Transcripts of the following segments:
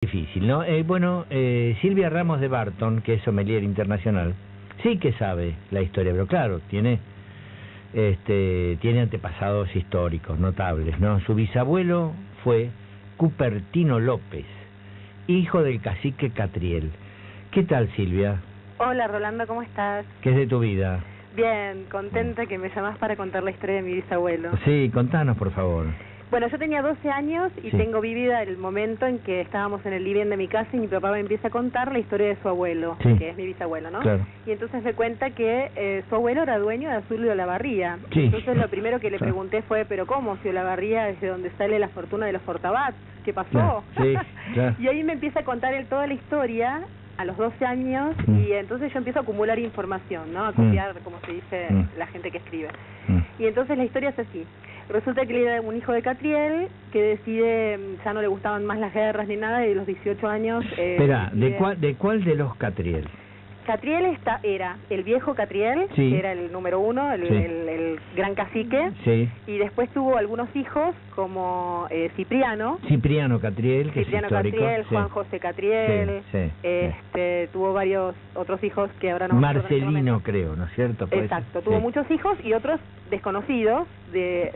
Difícil, ¿no? Bueno, Silvia Ramos de Barton, que es sommelier internacional, sí que sabe la historia, pero claro, tiene antepasados históricos notables, ¿no? Su bisabuelo fue Cupertino López, hijo del cacique Catriel. ¿Qué tal, Silvia? Hola, Rolando, ¿cómo estás? ¿Qué es de tu vida? Bien, contenta que me llamás para contar la historia de mi bisabuelo. Sí, contanos, por favor. Bueno, yo tenía 12 años y tengo vivida el momento en que estábamos en el living de mi casa y mi papá me empieza a contar la historia de su abuelo, que es mi bisabuelo, ¿no? Claro. Y entonces me cuenta que su abuelo era dueño de Azul de Olavarría. Sí. Entonces lo primero que le pregunté fue, ¿pero cómo? Si Olavarría es de donde sale la fortuna de los Fortabat, ¿qué pasó? Sí, claro. Y ahí me empieza a contar él toda la historia a los 12 años y entonces yo empiezo a acumular información, ¿no? A copiar, como se dice la gente que escribe. Y entonces la historia es así. Resulta que él era un hijo de Catriel que decide, ya no le gustaban más las guerras ni nada, y de los 18 años... Espera, ¿de cuál de los Catriel? Catriel era el viejo Catriel, que era el número uno, el gran cacique, y después tuvo algunos hijos como Cipriano Catriel, que Cipriano es histórico, Catriel, Juan José Catriel, tuvo varios otros hijos que ahora no... Marcelino, creo, ¿no es cierto? Exacto, tuvo muchos hijos y otros desconocidos de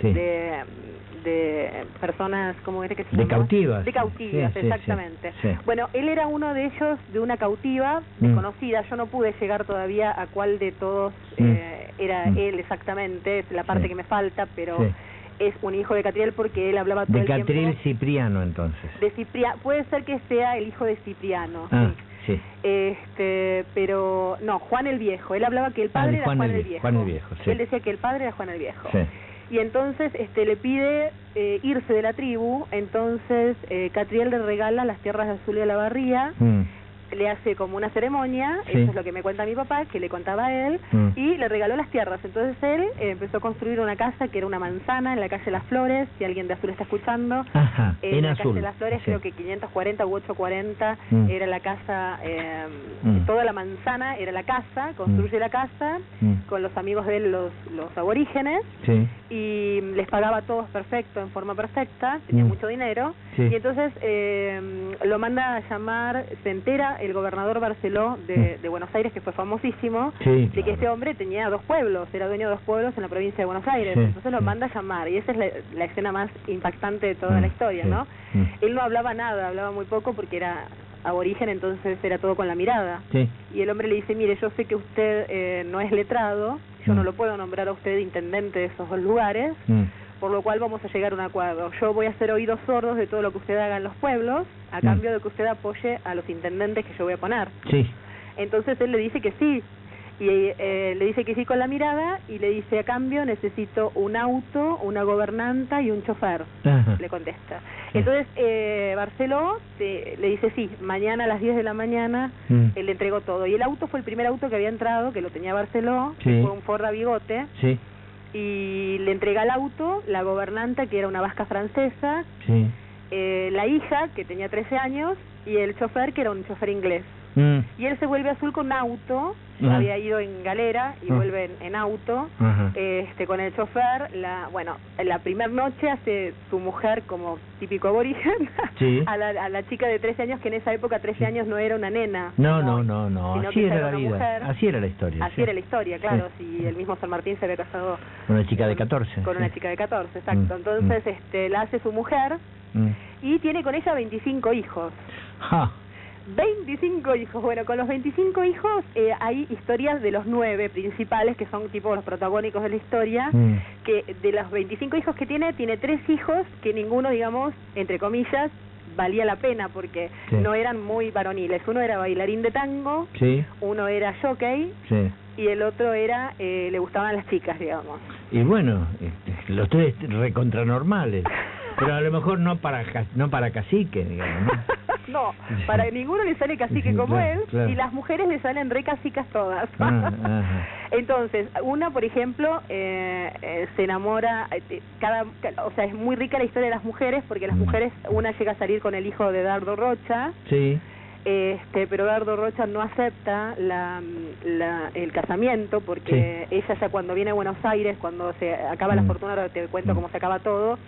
personas, ¿cómo era que se llama? De cautivas. De cautivas, exactamente. Bueno, él era uno de ellos, de una cautiva desconocida. Yo no pude llegar todavía a cuál de todos era él exactamente, es la parte que me falta, pero es un hijo de Catriel porque él hablaba todo el tiempo... De Catriel Cipriano, entonces. De Cipriano, puede ser que sea el hijo de Cipriano, sí. Pero no, Juan el Viejo. Él hablaba que el padre era Juan el Viejo. Juan el Viejo, sí. Él decía que el padre era Juan el Viejo. Sí. Y entonces le pide irse de la tribu. Entonces Catriel le regala las tierras de Azul de Olavarría, le hace como una ceremonia, eso es lo que me cuenta mi papá, que le contaba a él, y le regaló las tierras. Entonces él empezó a construir una casa que era una manzana en la calle Las Flores, si alguien de Azul está escuchando. En la Azul. calle Las Flores, creo que 540 u 840 era la casa, toda la manzana era la casa, construye la casa con los amigos de él, los aborígenes, y les pagaba a todos perfecto, en forma perfecta, tenía mucho dinero, y entonces lo manda a llamar, se entera el gobernador Barceló de Buenos Aires, que fue famosísimo, de que este hombre tenía 2 pueblos, era dueño de 2 pueblos en la provincia de Buenos Aires, entonces lo manda a llamar, y esa es la escena más impactante de toda la historia, ¿no? Él no hablaba nada, hablaba muy poco porque era aborigen, entonces era todo con la mirada, y el hombre le dice, mire, yo sé que usted no es letrado, yo no lo puedo nombrar a usted intendente de esos 2 lugares, por lo cual vamos a llegar a un acuerdo. Yo voy a hacer oídos sordos de todo lo que usted haga en los pueblos, a cambio de que usted apoye a los intendentes que yo voy a poner. Entonces él le dice que sí, y le dice que sí con la mirada, y le dice, a cambio necesito un auto, una gobernanta y un chofer, le contesta. Entonces Barceló le dice sí, mañana a las 10 de la mañana él le entregó todo, y el auto fue el primer auto que había entrado, que lo tenía Barceló, fue un Ford a bigote, y le entrega el auto, la gobernanta, que era una vasca francesa, la hija, que tenía 13 años, y el chofer, que era un chofer inglés. Y él se vuelve a Azul con auto, había ido en galera y vuelve en auto, con el chofer. La primera noche hace su mujer, como típico aborigen, a la chica de 13 años, que en esa época 13 años no era una nena. No, así era la vida, mujer. Así era la historia. Así era la historia, claro, si el mismo San Martín se había casado con una chica de 14. Con una chica de 14, exacto. Entonces la hace su mujer y tiene con ella 25 hijos. 25 hijos. Bueno, con los 25 hijos hay historias de los 9 principales, que son tipo los protagónicos de la historia, que de los 25 hijos que tiene 3 hijos que ninguno, digamos, entre comillas, valía la pena, porque no eran muy varoniles. Uno era bailarín de tango, uno era jockey, y el otro era, le gustaban las chicas, digamos. Y bueno, los 3 recontranormales. Pero a lo mejor no para cacique, digamos, ¿no? No, para ninguno le sale cacique como él, y las mujeres le salen re cacicas todas. Entonces, una, por ejemplo, se enamora, o sea, es muy rica la historia de las mujeres, porque las mujeres, una llega a salir con el hijo de Dardo Rocha, pero Dardo Rocha no acepta el casamiento, porque ella ya cuando viene a Buenos Aires, cuando se acaba la fortuna, ahora te cuento cómo se acaba todo,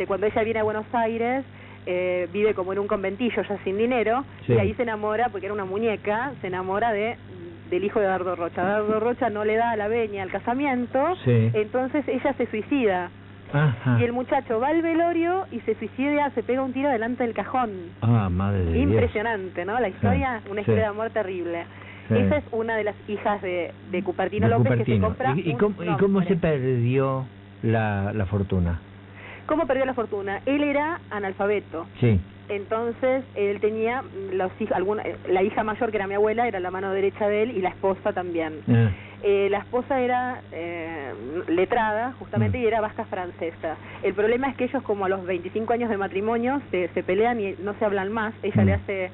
cuando ella viene a Buenos Aires, vive como en un conventillo ya sin dinero, y ahí se enamora, porque era una muñeca, se enamora del hijo de Dardo Rocha. Dardo Rocha no le da la veña al casamiento, entonces ella se suicida. Ajá. Y el muchacho va al velorio y se suicida, se pega un tiro delante del cajón. Ah, madre de Dios. Impresionante, ¿no? La historia, una historia de amor terrible. Esa es una de las hijas de Cupertino López, que se compra ¿Y cómo se perdió la fortuna? ¿Cómo perdió la fortuna? Él era analfabeto. Sí. Entonces, él tenía la hija mayor, que era mi abuela, era la mano derecha de él, y la esposa también. La esposa era letrada, justamente, y era vasca francesa. El problema es que ellos, como a los 25 años de matrimonio, se pelean y no se hablan más. Ella le hace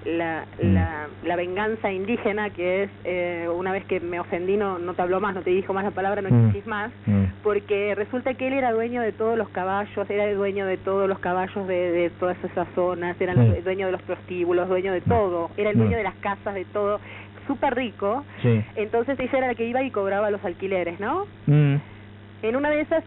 la venganza indígena, que es una vez que me ofendí no te hablo más, no te dijo más la palabra, no existís más, porque resulta que él era dueño de todos los caballos, era el dueño de todos los caballos de todas esas zonas, era el dueño de los prostíbulos, dueño de todo, era el dueño de las casas, de todo, súper rico. Entonces ella era la que iba y cobraba los alquileres, ¿no? En una de esas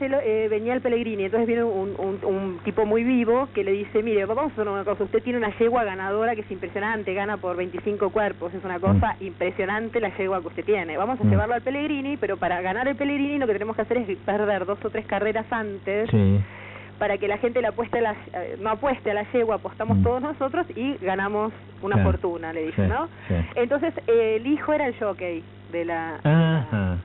venía el Pellegrini, entonces viene un tipo muy vivo que le dice, mire, vamos a hacer una cosa, usted tiene una yegua ganadora que es impresionante, gana por 25 cuerpos, es una cosa impresionante la yegua que usted tiene, vamos a llevarlo al Pellegrini, pero para ganar el Pellegrini lo que tenemos que hacer es perder 2 o 3 carreras antes, para que la gente no apueste a la yegua, apostamos todos nosotros y ganamos una fortuna, le dice, ¿no? Entonces el hijo era el jockey de la...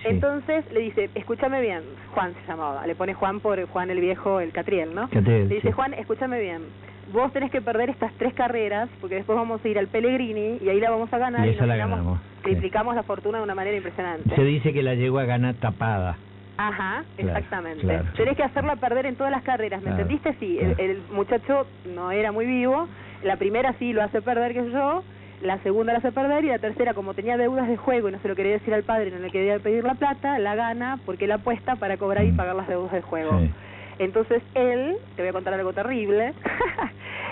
Entonces le dice, escúchame bien, Juan se llamaba, le pone Juan por Juan el viejo, el Catriel, ¿no? Le dice, Juan, escúchame bien, vos tenés que perder estas 3 carreras, porque después vamos a ir al Pellegrini y ahí la vamos a ganar, y esa la ganamos. Triplicamos la fortuna de una manera impresionante. Se dice que la yegua gana tapada. Ajá, exactamente. Tenés que hacerla perder en todas las carreras, ¿me entendiste? Sí, el muchacho no era muy vivo, la primera sí lo hace perder, que yo, la segunda la hace perder, y la tercera, como tenía deudas de juego y no se lo quería decir al padre, no le quería pedir la plata, la gana porque él apuesta para cobrar y pagar las deudas de juego. Entonces él, te voy a contar algo terrible,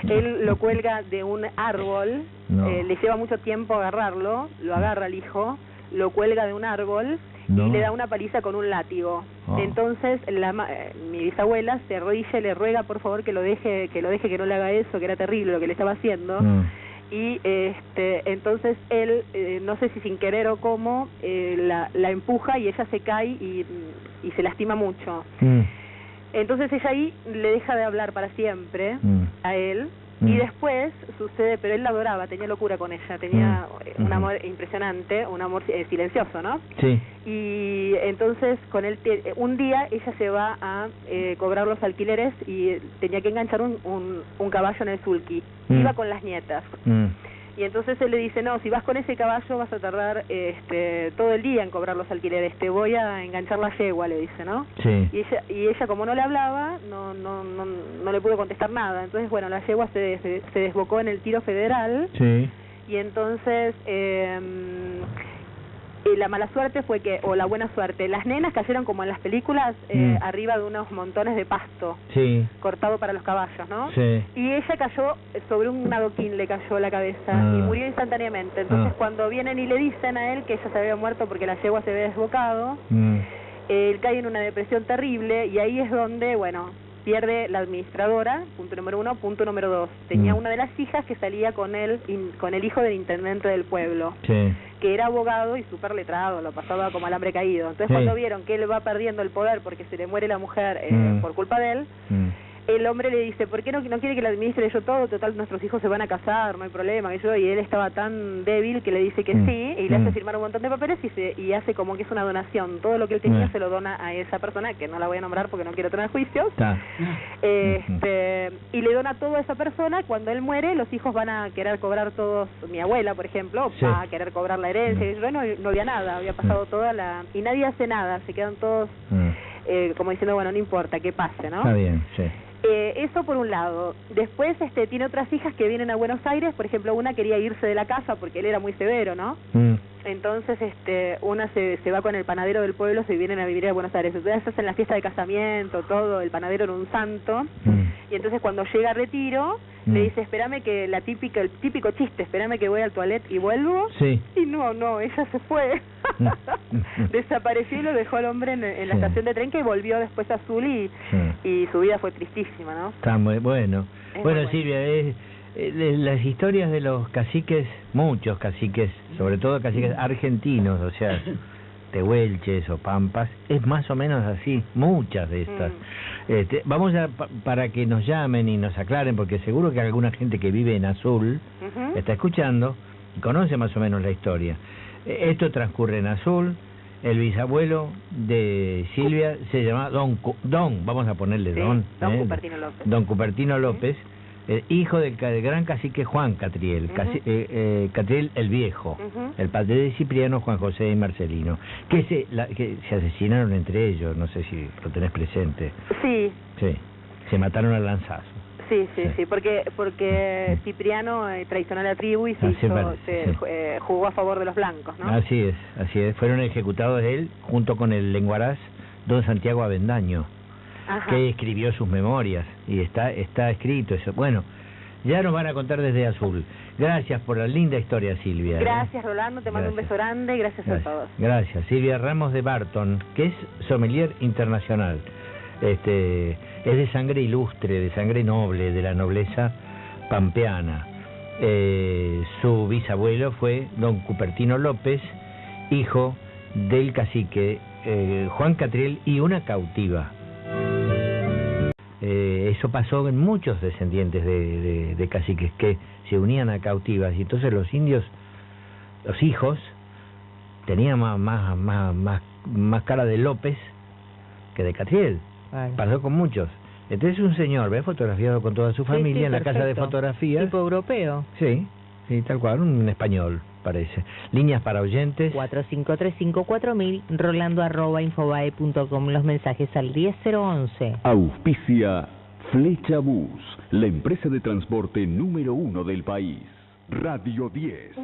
él lo cuelga de un árbol, le lleva mucho tiempo agarrarlo, lo agarra el hijo, lo cuelga de un árbol y le da una paliza con un látigo. Entonces mi bisabuela se arrodilla y le ruega por favor que lo deje, que no le haga eso, que era terrible lo que le estaba haciendo. Y entonces él, no sé si sin querer o cómo, la empuja y ella se cae y se lastima mucho. Entonces ella ahí le deja de hablar para siempre a él. Y después sucede, pero él la adoraba, tenía locura con ella, tenía un amor impresionante, un amor silencioso, ¿no? Sí. Y entonces con él, un día ella se va a cobrar los alquileres y tenía que enganchar un caballo en el sulky. Iba con las nietas. Y entonces él le dice, no, si vas con ese caballo vas a tardar todo el día en cobrar los alquileres, te voy a enganchar la yegua, le dice, ¿no? Sí. Y ella como no le hablaba, no le pudo contestar nada. Entonces, bueno, la yegua se desbocó en el tiro federal. Sí. Y entonces la mala suerte fue que, o la buena suerte, las nenas cayeron como en las películas, arriba de unos montones de pasto, cortado para los caballos, ¿no? Sí. Y ella cayó sobre un adoquín, le cayó la cabeza y murió instantáneamente. Entonces cuando vienen y le dicen a él que ella se había muerto porque la yegua se había desbocado, él cae en una depresión terrible y ahí es donde, bueno, pierde la administradora, punto número 1, punto número 2. Tenía una de las hijas que salía con el hijo del intendente del pueblo, que era abogado y súper letrado, lo pasaba como alambre caído. Entonces cuando vieron que él va perdiendo el poder porque se le muere la mujer por culpa de él, el hombre le dice, ¿por qué no quiere que le administre yo todo? Total, nuestros hijos se van a casar, no hay problema. Y él estaba tan débil que le dice que sí, y le hace firmar un montón de papeles y hace como que es una donación. Todo lo que él tenía se lo dona a esa persona, que no la voy a nombrar porque no quiero tener juicios. Y le dona todo a esa persona. Cuando él muere, los hijos van a querer cobrar todos, mi abuela, por ejemplo, va a querer cobrar la herencia. Y yo no había nada, había pasado y nadie hace nada, se quedan todos como diciendo, bueno, no importa, que pase, ¿no? Está bien, sí. Eso por un lado. Después tiene otras hijas que vienen a Buenos Aires, por ejemplo, una quería irse de la casa porque él era muy severo, ¿no? Entonces una se va con el panadero del pueblo, se vienen a vivir a Buenos Aires. Entonces hacen la fiesta de casamiento, todo, el panadero era un santo. Y y entonces cuando llega a Retiro, le dice, espérame que el típico chiste, espérame que voy al toilet y vuelvo. Sí. Y no, ella se fue. Desapareció y lo dejó al hombre en la estación de tren, que volvió después a Azul y su vida fue tristísima, ¿no? Está muy bueno. Bueno, Silvia, las historias de los caciques, muchos caciques, sobre todo caciques argentinos, o sea, tehuelches o pampas, es más o menos así, muchas de estas. Vamos a, para que nos llamen y nos aclaren, porque seguro que alguna gente que vive en Azul está escuchando y conoce más o menos la historia. Esto transcurre en Azul. El bisabuelo de Silvia se llama Don, vamos a ponerle Don. Don Cupertino López. Don Cupertino López, hijo del gran cacique Juan Catriel, Catriel el Viejo, el padre de Cipriano, Juan José y Marcelino, que se asesinaron entre ellos, no sé si lo tenés presente. Sí. Sí, se mataron a lanzazo. Sí, porque Cipriano traicionó a la tribu y jugó a favor de los blancos, ¿no? Así es. Fueron ejecutados él junto con el lenguaraz don Santiago Avendaño, que escribió sus memorias, y está escrito eso. Bueno, ya nos van a contar desde Azul. Gracias por la linda historia, Silvia. Gracias, Rolando, te mando un beso grande, gracias a todos. Gracias. Silvia Ramos de Barton, que es sommelier internacional. Es de sangre ilustre, de sangre noble, de la nobleza pampeana. Su bisabuelo fue don Cupertino López, hijo del cacique Juan Catriel y una cautiva. Eso pasó en muchos descendientes de caciques que se unían a cautivas, y entonces los indios, los hijos, tenían más cara de López que de Catriel. Pasó con muchos. Entonces un señor, ¿ves? Fotografiado con toda su familia en la casa de fotografías. Tipo europeo. Sí, tal cual, un español, parece. Líneas para oyentes. 45354000, rolando@infobae.com, los mensajes al 10011. Auspicia Flecha Bus, la empresa de transporte número 1 del país. Radio 10.